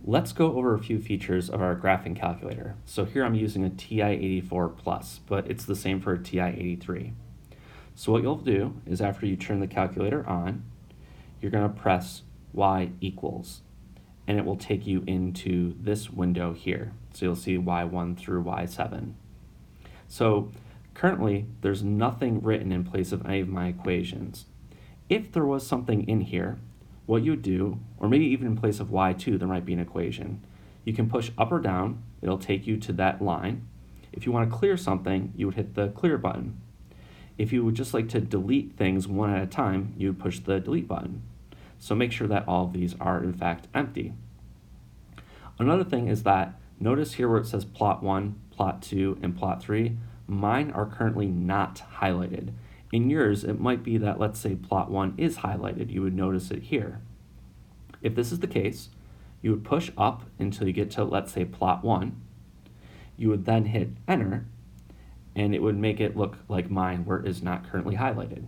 Let's go over a few features of our graphing calculator. So here I'm using a TI-84 Plus, but it's the same for a TI-83. So what you'll do is after you turn the calculator on, you're going to press Y equals, and it will take you into this window here. So you'll see Y1 through Y7. So currently, there's nothing written in place of any of my equations. If there was something in here, what you would do, or maybe even in place of y2, there might be an equation. You can push up or down, it'll take you to that line. If you want to clear something, you would hit the clear button. If you would just like to delete things one at a time, you would push the delete button. So make sure that all of these are in fact empty. Another thing is that notice here where it says plot 1, plot 2, and plot 3, mine are currently not highlighted. In yours, it might be that, let's say, plot 1 is highlighted. You would notice it here. If this is the case, you would push up until you get to, let's say, plot 1. You would then hit enter, and it would make it look like mine where it is not currently highlighted.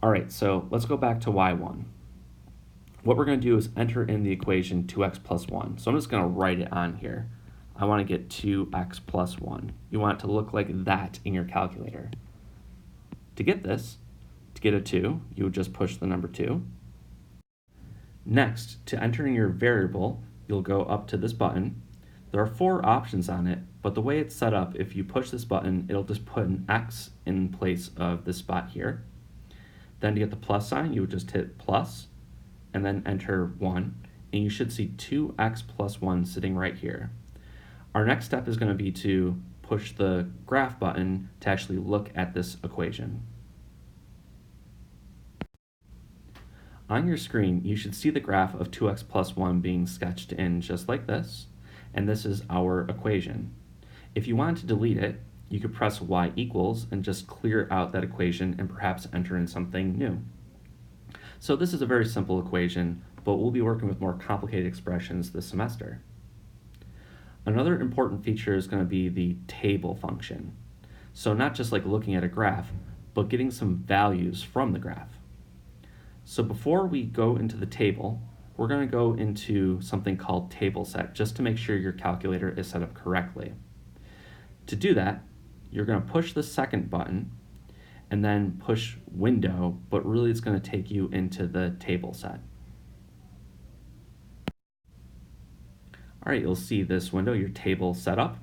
All right, so let's go back to y1. What we're going to do is enter in the equation 2x plus 1. So I'm just going to write it on here. I want to get 2x plus 1. You want it to look like that in your calculator. To get this, to get a 2, you would just push the number 2. Next, to enter in your variable, you'll go up to this button. There are 4 options on it, but the way it's set up, if you push this button, it'll just put an X in place of this spot here. Then to get the plus sign, you would just hit plus, and then enter 1, and you should see 2x plus 1 sitting right here. Our next step is going to be to push the graph button to actually look at this equation. On your screen, you should see the graph of 2x plus 1 being sketched in just like this, and this is our equation. If you wanted to delete it, you could press y equals and just clear out that equation and perhaps enter in something new. So this is a very simple equation, but we'll be working with more complicated expressions this semester. Another important feature is going to be the table function. So not just like looking at a graph, but getting some values from the graph. So before we go into the table, we're going to go into something called table set, just to make sure your calculator is set up correctly. To do that, you're going to push the second button and then push window, but really it's going to take you into the table set. All right, you'll see this window, your table setup.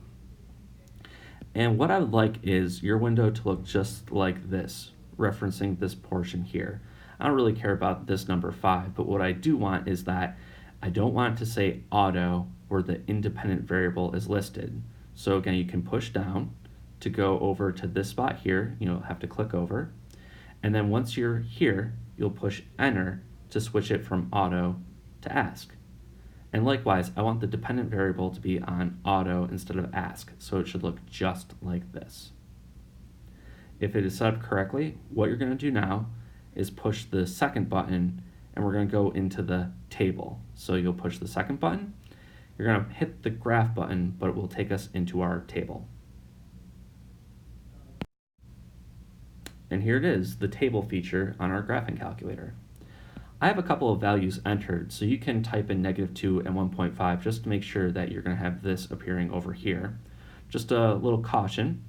And what I would like is your window to look just like this, referencing this portion here. I don't really care about this number 5, but what I do want is that I don't want it to say auto where the independent variable is listed. So again, you can push down to go over to this spot here. You'll have to click over. And then once you're here, you'll push enter to switch it from auto to ask. And likewise, I want the dependent variable to be on auto instead of ask, so it should look just like this. If it is set up correctly, what you're going to do now is push the second button, and we're going to go into the table. So you'll push the second button, you're going to hit the graph button, but it will take us into our table. And here it is, the table feature on our graphing calculator. I have a couple of values entered, so you can type in -2 and 1.5 just to make sure that you're going to have this appearing over here. Just a little caution.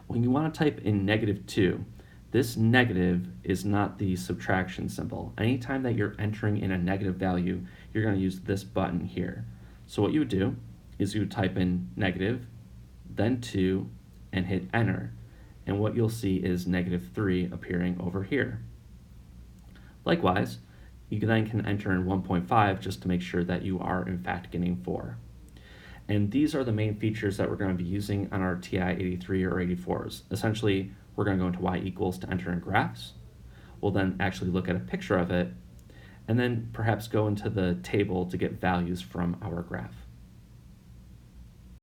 When you want to type in -2, this negative is not the subtraction symbol. Anytime that you're entering in a negative value, you're going to use this button here. So what you would do is you would type in negative, then 2, and hit enter. And what you'll see is -3 appearing over here. Likewise, you then can enter in 1.5 just to make sure that you are in fact getting 4. And these are the main features that we're going to be using on our TI-83 or 84s. Essentially, we're going to go into y equals to enter in graphs. We'll then actually look at a picture of it, and then perhaps go into the table to get values from our graph.